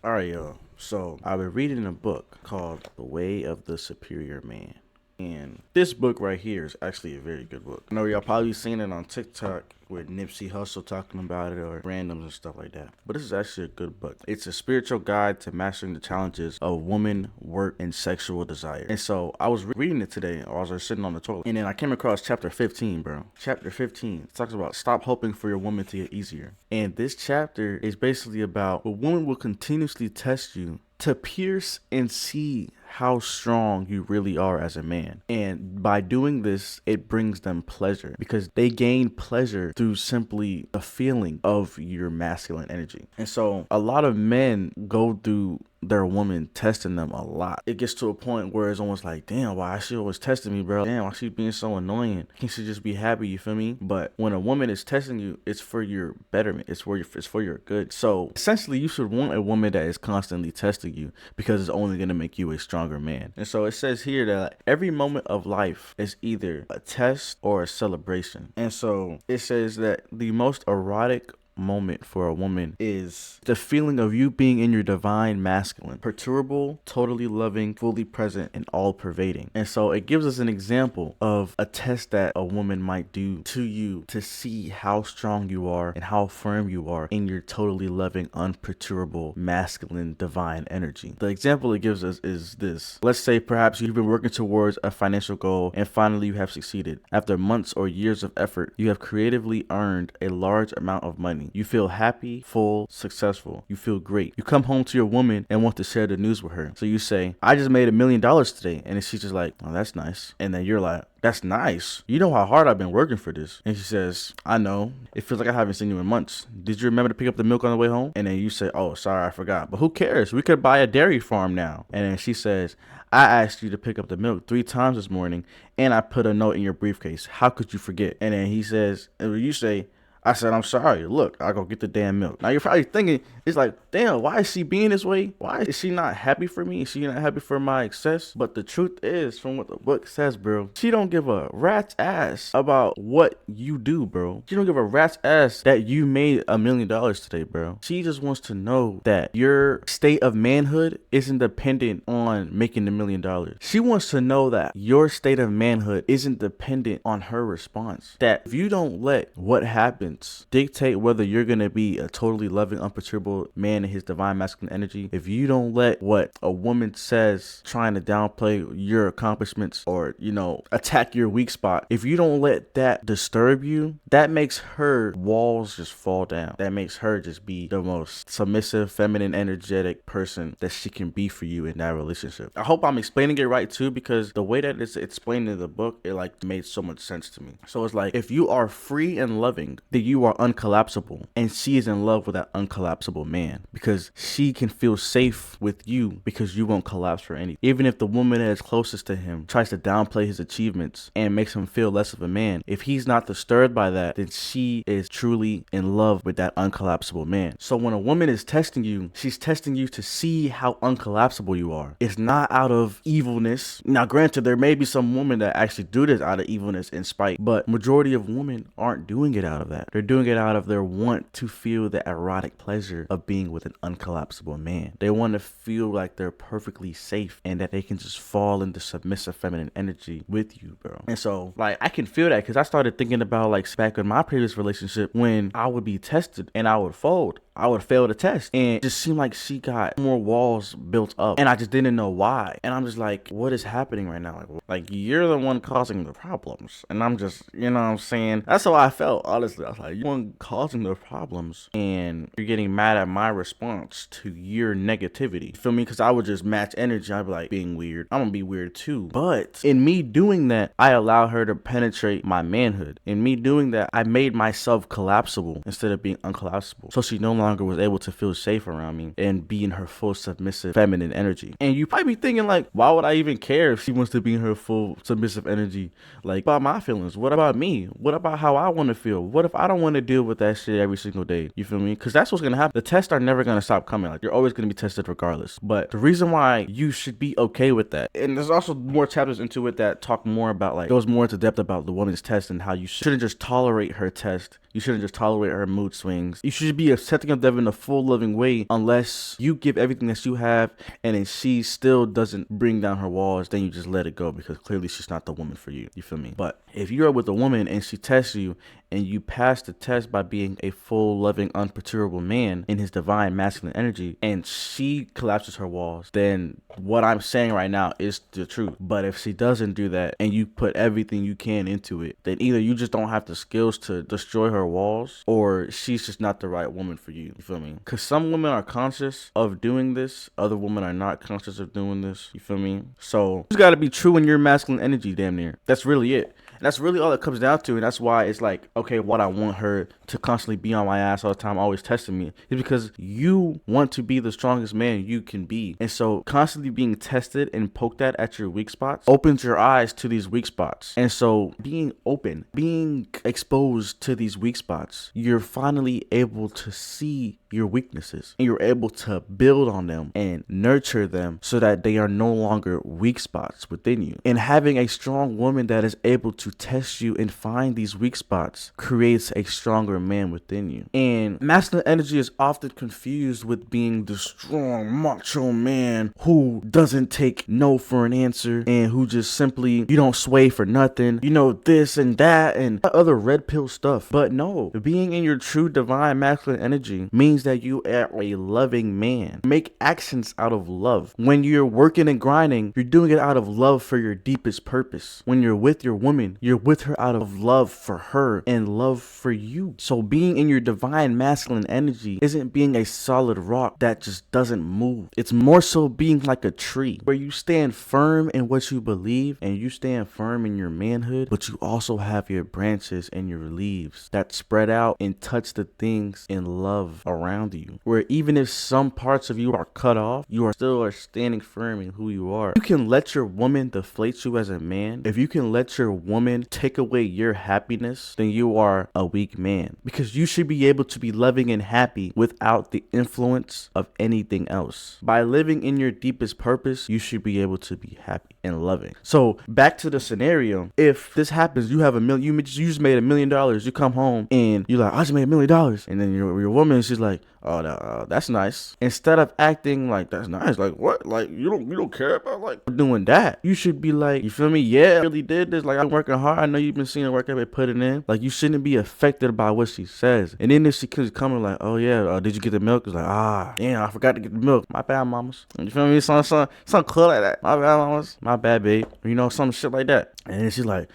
All right, y'all. So I've been reading a book called The Way of the Superior Man. And this book right here is actually a very good book. I know y'all probably seen it on TikTok with Nipsey Hussle talking about it or randoms and stuff like that. But this is actually a good book. It's a spiritual guide to mastering the challenges of woman, work, and sexual desire. And so I was reading it today while I was sitting on the toilet. And then I came across chapter 15, bro. Chapter 15 talks about stop hoping for your woman to get easier. And this chapter is basically about a woman will continuously test you to pierce and see how strong you really are as a man. And by doing this, it brings them pleasure because they gain pleasure through simply a feeling of your masculine energy. And so a lot of men go through their woman testing them a lot. It gets to a point where it's almost like, damn, why she always testing me, bro? Damn, why she being so annoying? Can't she just be happy? You feel me? But when a woman is testing you, it's for your betterment. It's for your good. So essentially, you should want a woman that is constantly testing you because it's only gonna make you a stronger man. And so it says here that every moment of life is either a test or a celebration. And so it says that the most erotic moment for a woman is the feeling of you being in your divine masculine, perturbable, totally loving, fully present, and all pervading. And so it gives us an example of a test that a woman might do to you to see how strong you are and how firm you are in your totally loving, unperturbable, masculine, divine energy. The example it gives us is this. Let's say perhaps you've been working towards a financial goal and finally you have succeeded. After months or years of effort, you have creatively earned a large amount of money. You feel happy, full, successful. You feel great. You come home to your woman and want to share the news with her. So you say, I just made $1 million today. And then she's just like, oh, that's nice. And then you're like, that's nice. You know how hard I've been working for this. And she says, I know. It feels like I haven't seen you in months. Did you remember to pick up the milk on the way home? And then you say, oh, sorry, I forgot. But who cares? We could buy a dairy farm now. And then she says, I asked you to pick up the milk 3 times this morning and I put a note in your briefcase. How could you forget? And then he says, and you say, I said, I'm sorry. Look, I'll go get the damn milk. Now you're probably thinking, it's like, damn, why is she being this way? Why is she not happy for me? Is she not happy for my success? But the truth is, from what the book says, bro, she don't give a rat's ass about what you do, bro. She don't give a rat's ass that you made $1 million today, bro. She just wants to know that your state of manhood isn't dependent on making the $1 million. She wants to know that your state of manhood isn't dependent on her response. That if you don't let what happens dictate whether you're going to be a totally loving, unperturbable man in his divine masculine energy, if you don't let what a woman says trying to downplay your accomplishments or, attack your weak spot, if you don't let that disturb you, that makes her walls just fall down. That makes her just be the most submissive, feminine, energetic person that she can be for you in that relationship. I hope I'm explaining it right too, because the way that it's explained in the book, it made so much sense to me. So it's like, if you are free and loving, then you are uncollapsible, and she is in love with that uncollapsible man because she can feel safe with you because you won't collapse for anything. Even if the woman that is closest to him tries to downplay his achievements and makes him feel less of a man, if he's not disturbed by that, then she is truly in love with that uncollapsible man. So when a woman is testing you, she's testing you to see how uncollapsible you are. It's not out of evilness. Now granted, there may be some women that actually do this out of evilness and spite, but majority of women aren't doing it out of that. They're doing it out of their want to feel the erotic pleasure of being with an uncollapsible man. They want to feel like they're perfectly safe and that they can just fall into submissive feminine energy with you, bro. And so, I can feel that because I started thinking about, back in my previous relationship when I would be tested and I would fold. I would fail the test, and it just seemed like she got more walls built up, and I just didn't know why. And I'm just like, what is happening right now? Like you're the one causing the problems, and I'm just, what I'm saying? That's how I felt, honestly. I was like, you're the one causing the problems, and you're getting mad at my response to your negativity. You feel me? Because I would just match energy. I'd be like, being weird. I'm gonna be weird too. But in me doing that, I allow her to penetrate my manhood. In me doing that, I made myself collapsible instead of being uncollapsible. So she no longer was able to feel safe around me and be in her full submissive feminine energy. And you probably be thinking why would I even care if she wants to be in her full submissive energy? About my feelings? What about me? What about how I want to feel? What if I I don't want to deal with that shit every single day. You feel me? Because that's what's going to happen. The tests are never going to stop coming. Like, you're always going to be tested regardless. But the reason why you should be okay with that, and there's also more chapters into it that talk more about, like, goes more into depth about the woman's test and how you shouldn't just tolerate her test. You shouldn't just tolerate her mood swings. You should be accepting of them in a full loving way, unless you give everything that you have and then she still doesn't bring down her walls, then you just let it go, because clearly she's not the woman for you. You feel me? But if you're with a woman and she tests you and you pass the test by being a full, loving, unperturbable man in his divine masculine energy, and she collapses her walls, then what I'm saying right now is the truth. But if she doesn't do that and you put everything you can into it, then either you just don't have the skills to destroy her walls, or she's just not the right woman for you. You feel me? Because some women are conscious of doing this, other women are not conscious of doing this. You feel me? So you just got to be true in your masculine energy, damn near. That's really it. And that's really all it comes down to. And that's why it's like, okay, what I want her to constantly be on my ass all the time, always testing me, is because you want to be the strongest man you can be. And so constantly being tested and poked at your weak spots opens your eyes to these weak spots. And so being open, being exposed to these weak spots, you're finally able to see your weaknesses, and you're able to build on them and nurture them so that they are no longer weak spots within you. And having a strong woman that is able to test you and find these weak spots creates a stronger man within you. And masculine energy is often confused with being the strong macho man who doesn't take no for an answer and who just simply, you don't sway for nothing, you know, this and that and other red pill stuff. But no, being in your true divine masculine energy means that you are a loving man. Make actions out of love. When you're working and grinding, you're doing it out of love for your deepest purpose. When you're with your woman, you're with her out of love for her and love for you. So being in your divine masculine energy isn't being a solid rock that just doesn't move. It's more so being like a tree where you stand firm in what you believe and you stand firm in your manhood, but you also have your branches and your leaves that spread out and touch the things in love around you, where even if some parts of you are cut off, you are still standing firm in who you are. You can let your woman deflate you as a man. If you can let your woman take away your happiness, then you are a weak man, because you should be able to be loving and happy without the influence of anything else. By living in your deepest purpose, you should be able to be happy and loving. So back to the scenario, if this happens, you have you just made $1 million, you come home and you're like, I just made $1 million, and then your woman, she's like, oh, that's nice. Instead of acting like that's nice, like what? Like you don't care about like doing that. You should be like, you feel me? Yeah, I really did this. Like I'm working hard. I know you've been seeing the work I've been putting in. Like you shouldn't be affected by what she says. And then if she comes coming like, oh yeah, did you get the milk? It's like, damn, I forgot to get the milk. My bad, mamas. You feel me? Some cool like that. My bad, mamas. My bad, babe. You know, some shit like that. And then she's like,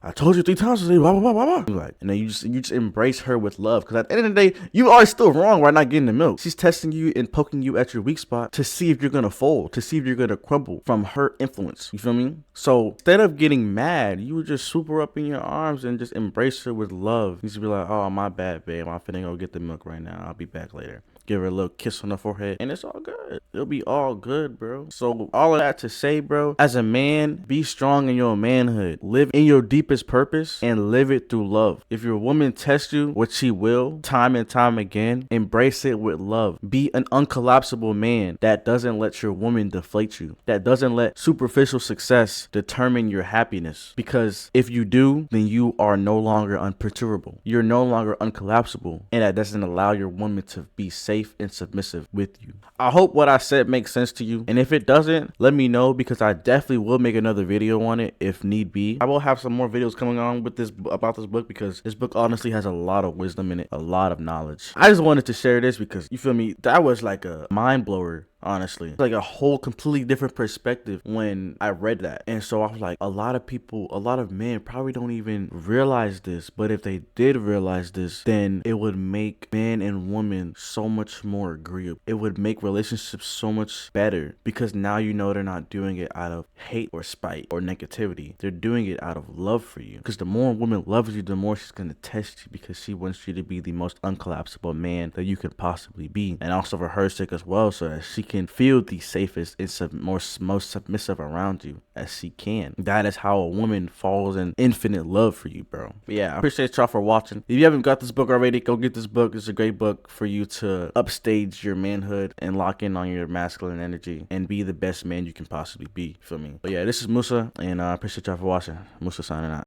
I told you 3 times today, blah, blah, blah, blah, blah. Like, and then you just embrace her with love. Because at the end of the day, you are still wrong by not getting the milk. She's testing you and poking you at your weak spot to see if you're going to fold, to see if you're going to crumble from her influence. You feel me? So instead of getting mad, you would just swoop her up in your arms and just embrace her with love. You should be like, oh, my bad, babe. I'm finna go get the milk right now. I'll be back later. Give her a little kiss on the forehead, and it's all good. It'll be all good, bro. So all of that to say, bro, as a man, be strong in your manhood. Live in your deepest purpose and live it through love. If your woman tests you, which she will, time and time again, embrace it with love. Be an uncollapsible man that doesn't let your woman deflate you, that doesn't let superficial success determine your happiness. Because if you do, then you are no longer unperturbable. You're no longer uncollapsible, and that doesn't allow your woman to be safe and submissive with you. I hope what I said makes sense to you, and if it doesn't, let me know, because I definitely will make another video on it if need be. I will have some more videos coming on with this about this book, because this book honestly has a lot of wisdom in it, a lot of knowledge. I just wanted to share this because, you feel me, that was like a mind blower. Honestly, it's like a whole completely different perspective when I read that. And so I was like, a lot of men probably don't even realize this, but if they did realize this, then it would make man and woman so much more agreeable. It would make relationships so much better, because now you know they're not doing it out of hate or spite or negativity. They're doing it out of love for you, because the more a woman loves you, the more she's going to test you, because she wants you to be the most uncollapsible man that you could possibly be, and also for her sake as well, so that she can feel the safest and most submissive around you as she can. That is how a woman falls in infinite love for you, bro. But yeah, I appreciate y'all for watching. If you haven't got this book already, go get this book. It's a great book for you to upstage your manhood and lock in on your masculine energy and be the best man you can possibly be. Feel me? But yeah, this is Musa, and I appreciate y'all for watching. Musa signing out.